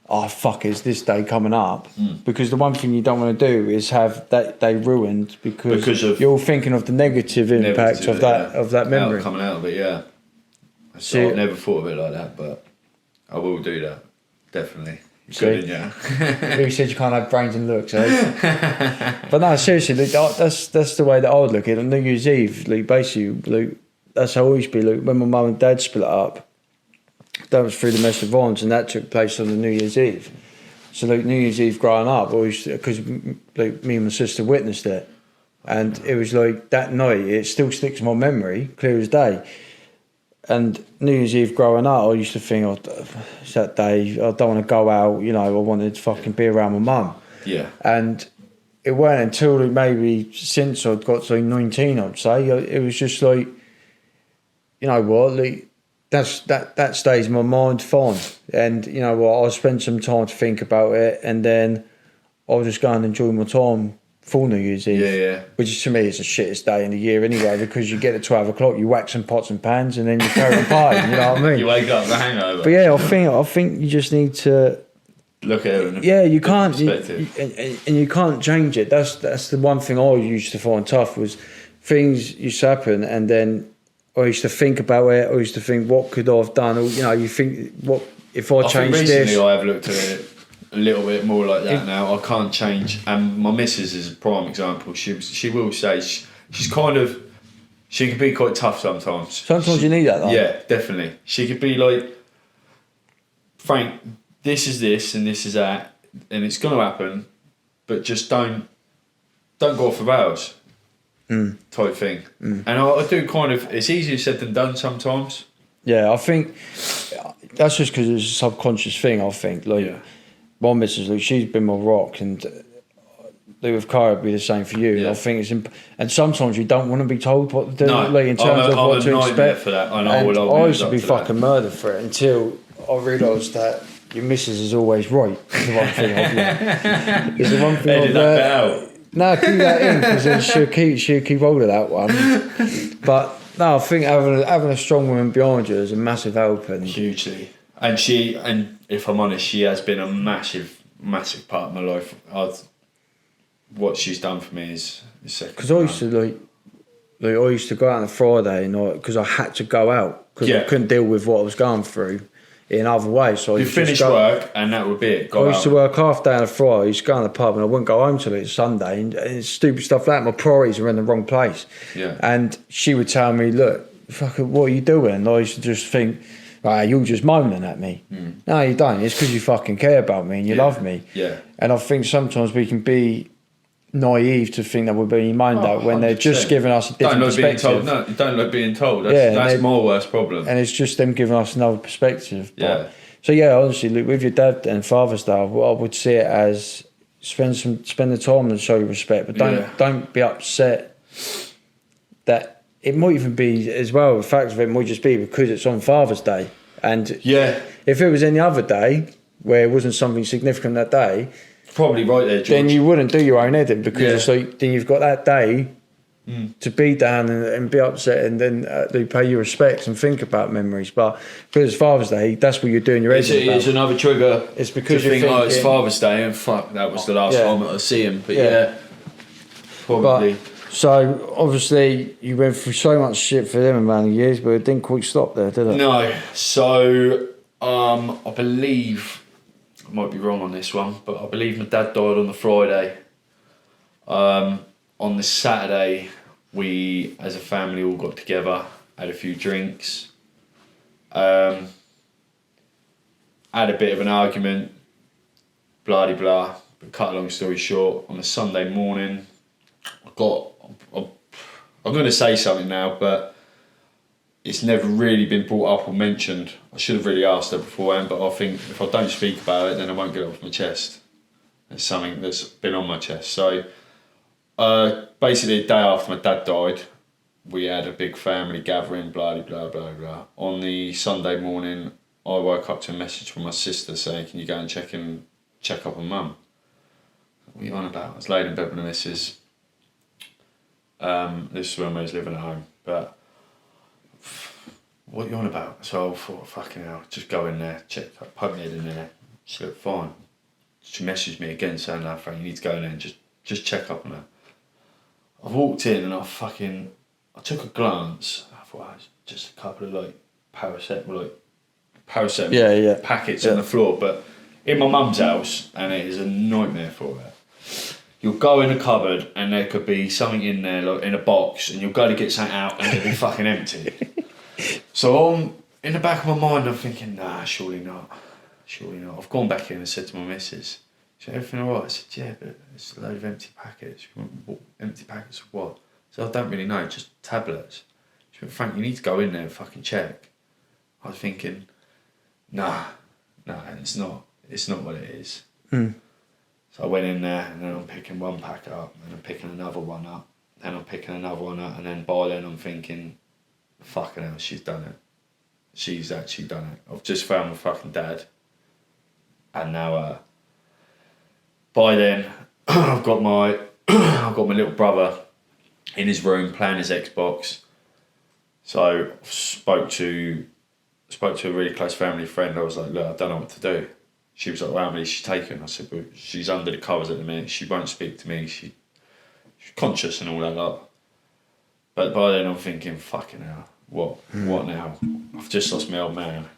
oh, fuck, it's this day coming up. Because the one thing you don't want to do is have that day ruined because of you're thinking of the negative impact of that memory. Coming out of it, yeah. So I've never thought of it like that, but I will do that. Definitely. Good, yeah. You said you can't have brains and looks, eh? But no, seriously, Luke, that's the way that I would look at it. On New Year's Eve, Luke, basically, Luke, that's how I used to be, Luke. When my mum and dad split up, that was through domestic violence, and that took place on the New Year's Eve. So, Luke, New Year's Eve growing up, because like, me and my sister witnessed it, and it was like that night, it still sticks in my memory, clear as day. And New Year's Eve growing up, I used to think, oh, it's that day, I don't want to go out, you know, I wanted to fucking be around my mum. Yeah. And it weren't until maybe since I'd got to 19, I'd say, it was just like, you know what, like, that stays in my mind fine. And, you know what, I'll spend some time to think about it, and then I'll just go and enjoy my time for New Year's Eve. Yeah. Which to me is the shittest day in the year anyway, because you get to 12 o'clock, you whack some pots and pans, and then you carry on partying, you know what I mean? You wake up the hangover. But yeah, I think you just need to look at it. You can't, and you can't change it. That's the one thing I used to find tough, was things used to happen, and then I used to think about it. I used to think, what could I have done? Or, you know, you think, what if I changed this? Recently, I have looked at it a little bit more like that now. I can't change, and my missus is a prime example. She will say she's kind of, she can be quite tough sometimes. Sometimes you need that, though. Yeah, definitely. She could be like, Frank, this is this and this is that, and it's going to happen, but just don't go off the rails. Type thing. And I do kind of, it's easier said than done sometimes. Yeah, I think that's just because it's a subconscious thing, I think. Like, my missus, Luke, she's been my rock, and with Cara, it'd be the same for you. Yeah. I think it's and sometimes you don't want to be told what to do, like, in terms of I'm what to expect. For that. I used to be fucking murdered for it until I realised that your missus is always right. Is the one thing I've learned. It's the one thing I've learned. No, keep that in, because then she'll keep hold of that one. But no, I think having a strong woman behind you is a massive help. And hugely. And if I'm honest, she has been a massive part of my life. What she's done for me is second. Because I used to I used to go out on a Friday night because I had to go out because I couldn't deal with what I was going through in other ways. So you finish work and that would be it. I used to work half day on a Friday. I used to go in the pub and I wouldn't go home till it's Sunday. And it's stupid stuff like that. My priorities were in the wrong place. Yeah. And she would tell me, look, fucking, what are you doing? And I used to just think, you're just moaning at me. No, you don't. It's because you fucking care about me and you love me. Yeah. And I think sometimes we can be naive to think that we're being moaned at when 100%. They're just giving us a different perspective. You don't like being told. That's my worst problem. And it's just them giving us another perspective. Yeah. So honestly, Luke, with your dad and Father's Day, I would see it as spend the time and show your respect, but don't be upset that it might even be as well. The fact of it might just be because it's on Father's Day, and if it was any other day where it wasn't something significant that day, probably right there, George. Then you wouldn't do your own editing because it's like, then you've got that day to be down and be upset, and then they pay your respects and think about memories. But because it's Father's Day, that's what you're doing your editing. It's another trigger. It's because you think, it's Father's Day and fuck, that was the last time I see him. But probably. But, so obviously you went through so much shit for them amount of years, but it didn't quite stop there, did it? No. So I believe, I might be wrong on this one, but I believe my dad died on the Friday. On the Saturday, we as a family all got together, had a few drinks, had a bit of an argument, blah de blah. But cut a long story short, on a Sunday morning, I'm going to say something now, but it's never really been brought up or mentioned. I should have really asked her beforehand, but I think if I don't speak about it, then I won't get it off my chest. It's something that's been on my chest. So basically, the day after my dad died, we had a big family gathering, blah, blah, blah, blah. On the Sunday morning, I woke up to a message from my sister saying, can you go and check up on mum? What are you on about? I was laying in bed with the missus. This is when I was living at home. But what are you on about? So I thought, fucking hell, just go in there, poke my head in there. She looked fine. She messaged me again saying, no, Frank, you need to go in there and just check up on her. I walked in and I took a glance. I thought, it was just a couple of paracetamol packets on the floor. But in my mum's house, and it is a nightmare for her. You'll go in a cupboard and there could be something in there, like in a box, and you'll go to get something out and it'll be fucking empty. So in the back of my mind, I'm thinking, nah, surely not. I've gone back in and said to my missus, she said, everything alright? I said, yeah, but it's a load of empty packets. She went, empty packets of what? So I don't really know, just tablets. She went, Frank, you need to go in there and fucking check. I was thinking, nah, it's not what it is. So I went in there and then I'm picking one packet up and I'm picking another one up. Then I'm picking another one up and then by then I'm thinking, fucking hell, she's done it. She's actually done it. I've just found my fucking dad. And now, by then, I've got my little brother in his room playing his Xbox. So I spoke to a really close family friend. I was like, look, I don't know what to do. She was like, well, how many is she taken? I said, well, she's under the covers at the minute. She won't speak to me. She's conscious and all that lot. But by then I'm thinking, fucking hell, what now? I've just lost my old man.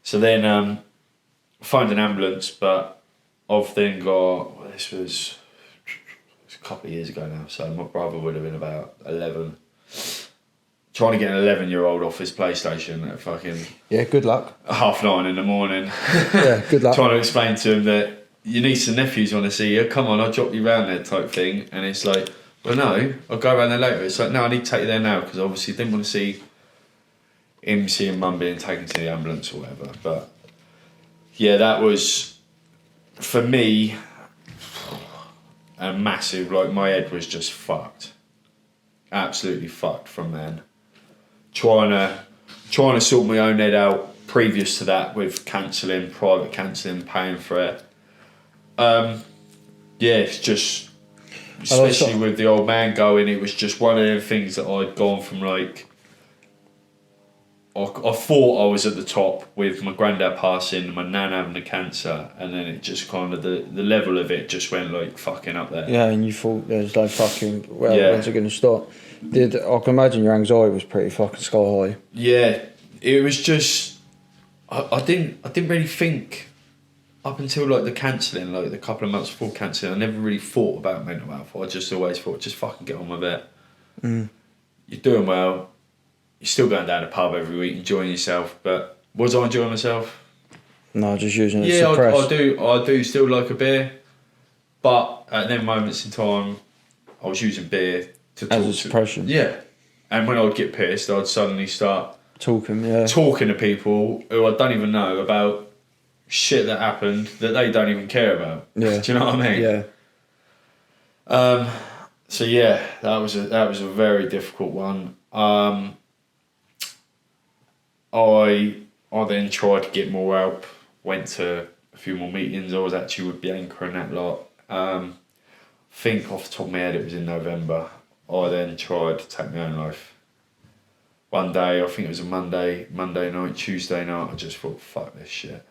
So then phoned an ambulance, but I've then got, this was a couple of years ago now, so my brother would have been about 11. Trying to get an 11-year-old off his PlayStation at fucking... Yeah, good luck. 9:30 in the morning. Yeah, good luck. Trying to explain to him that your niece and nephews want to see you, come on, I'll drop you round there type thing. And it's like, well, no, I'll go around there later. It's like, no, I need to take you there now, because obviously didn't want to see him seeing mum being taken to the ambulance or whatever. But yeah, that was, for me, a massive, like, my head was just fucked. Absolutely fucked from then. Trying to sort my own head out previous to that with cancelling, private cancelling, paying for it. Yeah, it's just, especially with the old man going, it was just one of them things that I'd gone from like, I thought I was at the top with my granddad passing, my nan having the cancer, and then it just kind of, the level of it just went like fucking up there. Yeah, and you thought there's no fucking, when's it going to stop? I can imagine your anxiety was pretty fucking sky high. Yeah, it was just, I didn't really think up until like the cancelling, like the couple of months before cancelling, I never really thought about mental health. I just always thought, just fucking get on with it. You're doing well. You're still going down the pub every week, enjoying yourself. But was I enjoying myself? No, just using it to suppress. I do still like a beer. But at them moments in time, I was using beer to talk as a suppression. Yeah. And when I'd get pissed, I'd suddenly start talking to people who I don't even know about shit that happened that they don't even care about. Yeah. Do you know what I mean? Yeah. So yeah, that was a very difficult one. I then tried to get more help, went to a few more meetings. I was actually with Bianca and that lot. I think off the top of my head it was in November. I then tried to take my own life. One day, I think it was a Monday night, Tuesday night, I just thought, fuck this shit.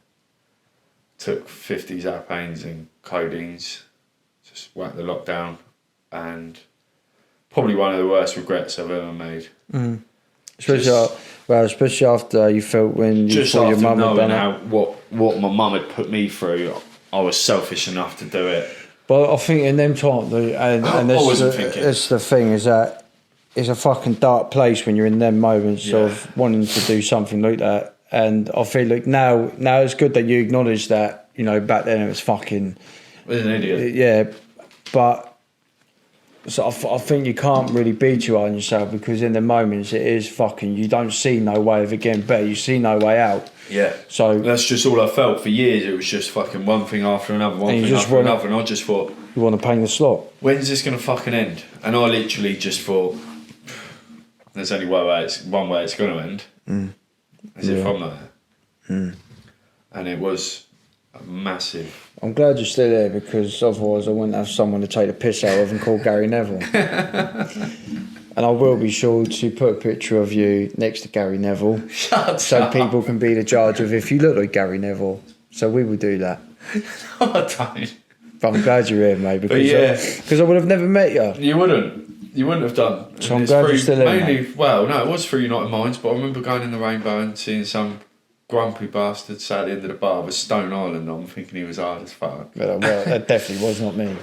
Took 50 Zapanes and codeines, just whacked the lockdown, and probably one of the worst regrets I've ever made. Especially after you felt when you thought your mum had done it. What my mum had put me through, I was selfish enough to do it. But I think in them times, and that's the thing, is that it's a fucking dark place when you're in them moments of wanting to do something like that. And I feel like now it's good that you acknowledge that, you know, back then it was fucking... I was an idiot. Yeah, but So I think you can't really be too hard on yourself, because in the moments it is fucking, you don't see no way of it getting better, you see no way out. Yeah. So that's just all I felt for years. It was just fucking one thing after another, another, and I just thought, you want to paint the slot. When's this going to fucking end? And I literally just thought, there's only one way it's going to end. As if I'm not there. And it was a massive. I'm glad you're still there, because otherwise I wouldn't have someone to take the piss out of and call Gary Neville. And I will be sure to put a picture of you next to Gary Neville. So people can be the judge of if you look like Gary Neville. So we will do that. No, I don't. But I'm glad you're here, mate, because I would have never met you. You wouldn't have done. So I'm glad you're still here, mate. Well, no, it was through United Minds, but I remember going in the Rainbow and seeing some grumpy bastard sat at the end of the bar with Stone Island on, thinking he was hard as fuck. Well, that definitely was not me.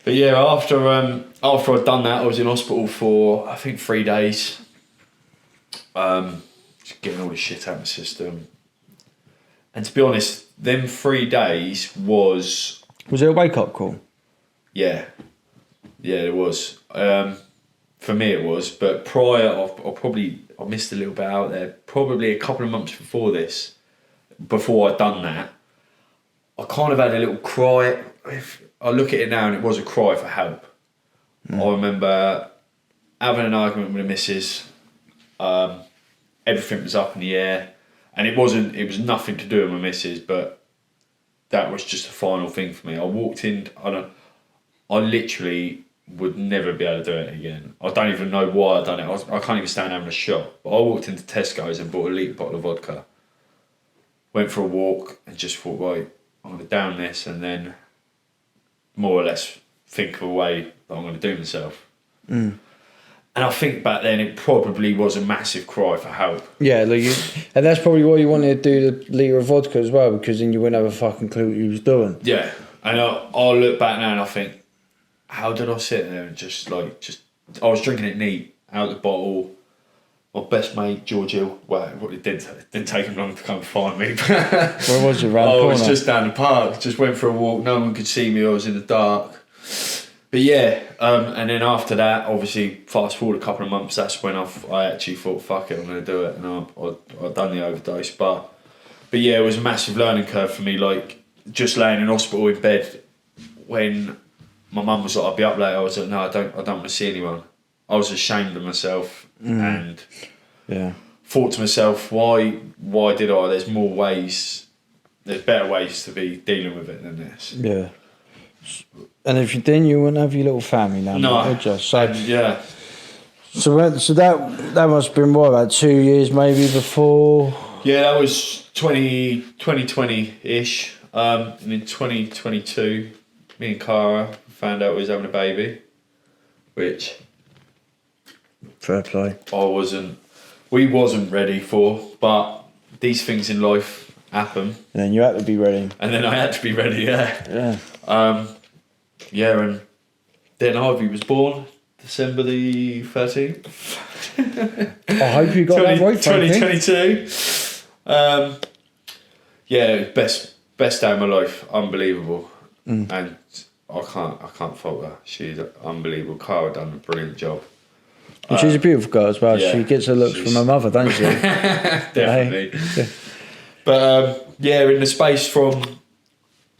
But yeah, after I'd done that, I was in hospital for, I think, 3 days. Just getting all this shit out of my system. And to be honest, them 3 days was... Was it a wake-up call? Yeah. Yeah, it was. For me it was. But prior, I missed a little bit out there. Probably a couple of months before this, before I'd done that, I kind of had a little cry. If I look at it now, and it was a cry for help. I remember having an argument with the missus. Everything was up in the air, and it was nothing to do with my missus, but that was just a final thing for me. I walked in, I literally would never be able to do it again. I don't even know why I'd done it. I can't even stand having a shot. But I walked into Tesco's and bought a litre bottle of vodka. Went for a walk and just thought, right, I'm going to down this and then more or less think of a way that I'm going to do myself. And I think back then it probably was a massive cry for help. Yeah, and that's probably why you wanted to do the litre of vodka as well, because then you wouldn't have a fucking clue what you was doing. Yeah, and I'll look back now and I think, how did I sit there and just I was drinking it neat, out of the bottle. My best mate, George Hill, well, it didn't take him long to come find me. Where was you, around the corner? I was just down the park, just went for a walk, no one could see me, I was in the dark. But yeah, and then after that, obviously, fast forward a couple of months, that's when I actually thought, fuck it, I'm going to do it, and I'd done the overdose. But yeah, it was a massive learning curve for me, just laying in hospital in bed when my mum was like, I'll be up later. I was like, no, I don't want to see anyone. I was ashamed of myself and thought to myself, why did I? There's more ways, there's better ways to be dealing with it than this. Yeah. And if you didn't, you wouldn't have your little family now, no, would you? So, yeah. So that must have been, what, about 2 years maybe before? Yeah, that was 2020-ish. And in 2022, me and Cara found out we was having a baby, which... Fair play. We wasn't ready for, but these things in life happen. And then you had to be ready. And then I had to be ready, yeah. Yeah. And then Ivy was born December the 13th. I hope you got that right, 2022. Yeah, best day of my life, unbelievable. And I can't fault her. She's unbelievable. Cara done a brilliant job. And she's a beautiful girl as well. Yeah, she gets her looks from her mother, doesn't she? Definitely. Yeah. But yeah, in the space from...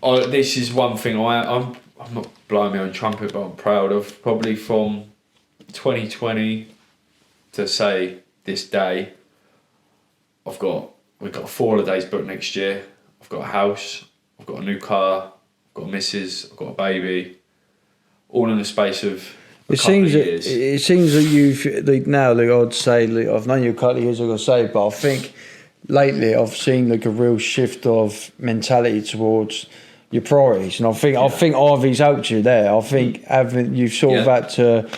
this is one thing I'm not blowing my own trumpet, but I'm proud of. Probably from 2020 to say this day, we've got 4 holidays booked next year. I've got a house, I've got a new car, I've got a missus, I've got a baby. All in the space of... It seems that you've now. I'd say I've known you a couple of years. I've got to say, but I think lately I've seen a real shift of mentality towards your priorities, and I think Ivy's helped you there. I think you've sort of had to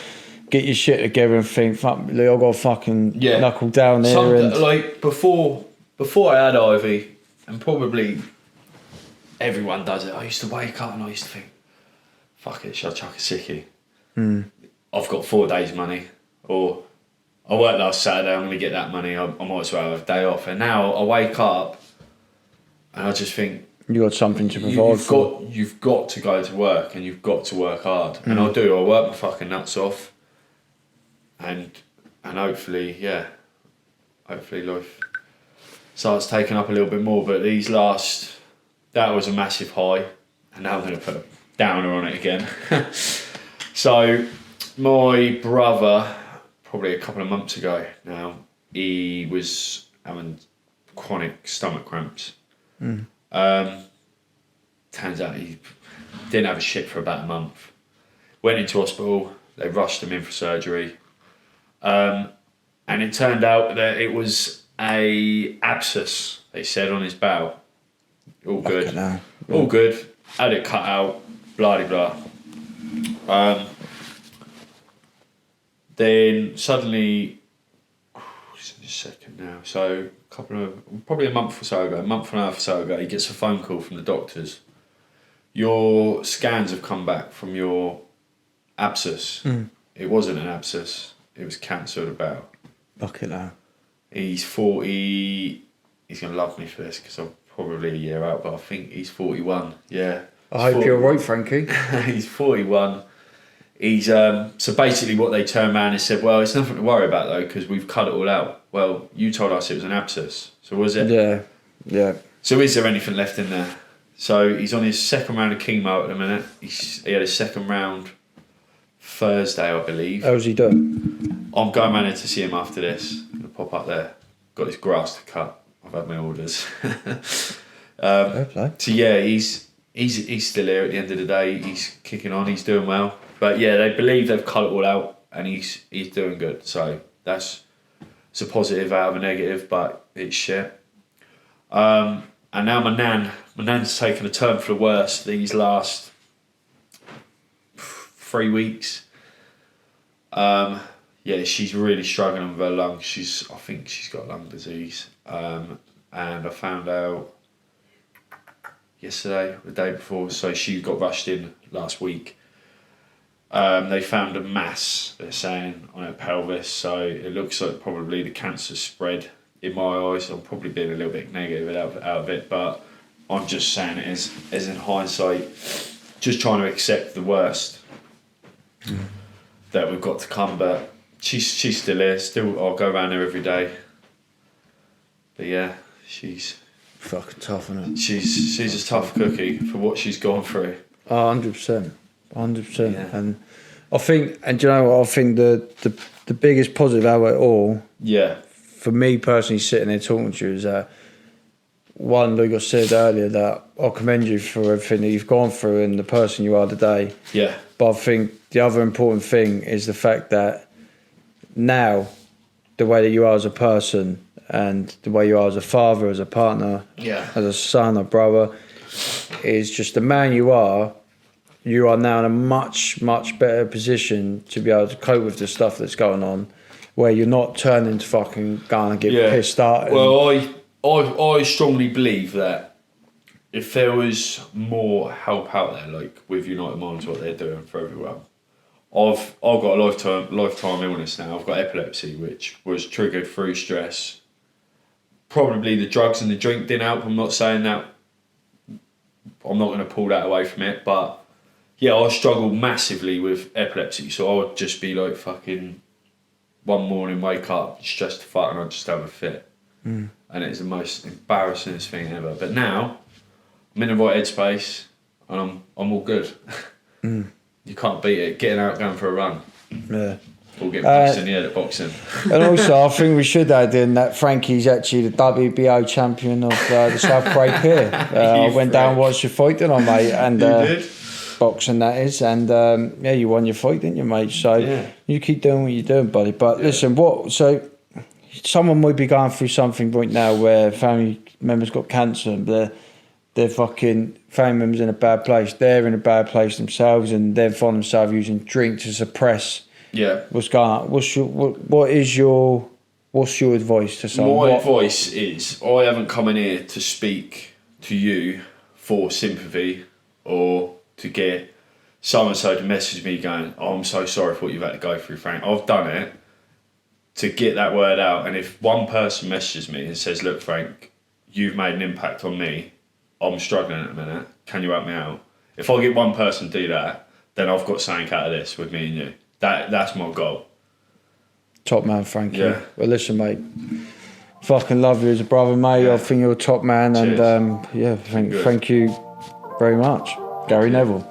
get your shit together and think, fuck, I've got to fucking knuckle down there. Before I had Ivy, and probably everyone does it. I used to wake up and I used to think, fuck it, should I chuck a sickie? I've got 4 days' money, or I worked last Saturday, I'm going to get that money, I might as well have a day off. And now I wake up and I just think, You got something to provide for. You've got to go to work, and you've got to work hard. And I do. I work my fucking nuts off, and hopefully life starts taking up a little bit more. But that was a massive high, and now I'm going to put a downer on it again. So my brother, probably a couple of months ago now, he was having chronic stomach cramps. Turns out he didn't have a shit for about a month. Went into hospital, they rushed him in for surgery. And it turned out that it was a abscess, they said, on his bowel. All good. All good. Had it cut out, blah blah blah. Then suddenly, just a second now, so probably a month and a half or so ago, he gets a phone call from the doctors. Your scans have come back from your abscess. It wasn't an abscess, it was cancer of the bowel. Fucking hell. He's 40, he's going to love me for this because I'm probably a year out, but I think he's 41, yeah. I hope you're right, Frankie. He's 41. He's so basically what they turned around and said, well, it's nothing to worry about though because we've cut it all out. Well, you told us it was an abscess, so was it? Yeah. So is there anything left in there? So he's on his second round of chemo at the minute. He had his second round Thursday, I believe. How's he doing? I'm going round there to see him after this. I'm gonna pop up there. Got his grass to cut. I've had my orders. Fair play. So yeah, he's still here at the end of the day. He's kicking on. He's doing well. But yeah, they believe they've cut it all out, and he's doing good. So it's a positive out of a negative, but it's shit. And now my nan's taken a turn for the worse these last 3 weeks. Yeah, she's really struggling with her lungs. I think she's got lung disease. And I found out yesterday, the day before, so she got rushed in last week. They found a mass, they're saying, on her pelvis, so it looks like probably the cancer spread. In my eyes, I'm probably being a little bit negative out of it, but I'm just saying it as in hindsight, just trying to accept the worst that we've got to come. But she's still here. Still, I'll go around there every day. But yeah, she's fucking tough, isn't it? She's a tough cookie for what she's gone through. 100%. Yeah. And I think, and do you know what? I think the biggest positive out of it all. Yeah. For me personally, sitting there talking to you is that one, like I said earlier, that I commend you for everything that you've gone through and the person you are today. Yeah. But I think the other important thing is the fact that now, the way that you are as a person and the way you are as a father, as a partner, as a son, a brother, is just the man you are. You are now in a much, much better position to be able to cope with the stuff that's going on, where you're not turning to fucking going and get pissed out. Well, I strongly believe that if there was more help out there, like with United Minds, what they're doing for everyone. I've got a lifetime illness now. I've got epilepsy, which was triggered through stress. Probably the drugs and the drink didn't help. I'm not saying that. I'm not going to pull that away from it, but yeah, I struggled massively with epilepsy. So I would just be like fucking one morning, wake up, stressed to fuck, and I'd just have a fit. And it's the most embarrassing thing ever. But now, I'm in the right headspace, and I'm all good. You can't beat it. Getting out, going for a run. Yeah. Or getting punched in the head at boxing. And also, I think we should add in that Frankie's actually the WBO champion of the South Cray Pier. I went down and watched your fight, didn't I, mate? And, you did? Boxing, that is. And, yeah, you won your fight, didn't you, mate? So you keep doing what you're doing, buddy. But listen, so someone might be going through something right now where family members got cancer and they're fucking family members in a bad place. They're in a bad place themselves and they find themselves using drink to suppress what's going on. What's your advice to someone? My advice is, I haven't come in here to speak to you for sympathy or to get so-and-so to message me going, oh, I'm so sorry for what you've had to go through, Frank. I've done it to get that word out. And if one person messages me and says, look, Frank, you've made an impact on me, I'm struggling at the minute. Can you help me out? If I get one person to do that, then I've got something out of this with me and you. That's my goal. Top man, Frankie. Yeah. Well, listen, mate. Fucking love you as a brother, mate. Yeah. I think you're a top man, Cheers. and thank you very much, Gary Neville.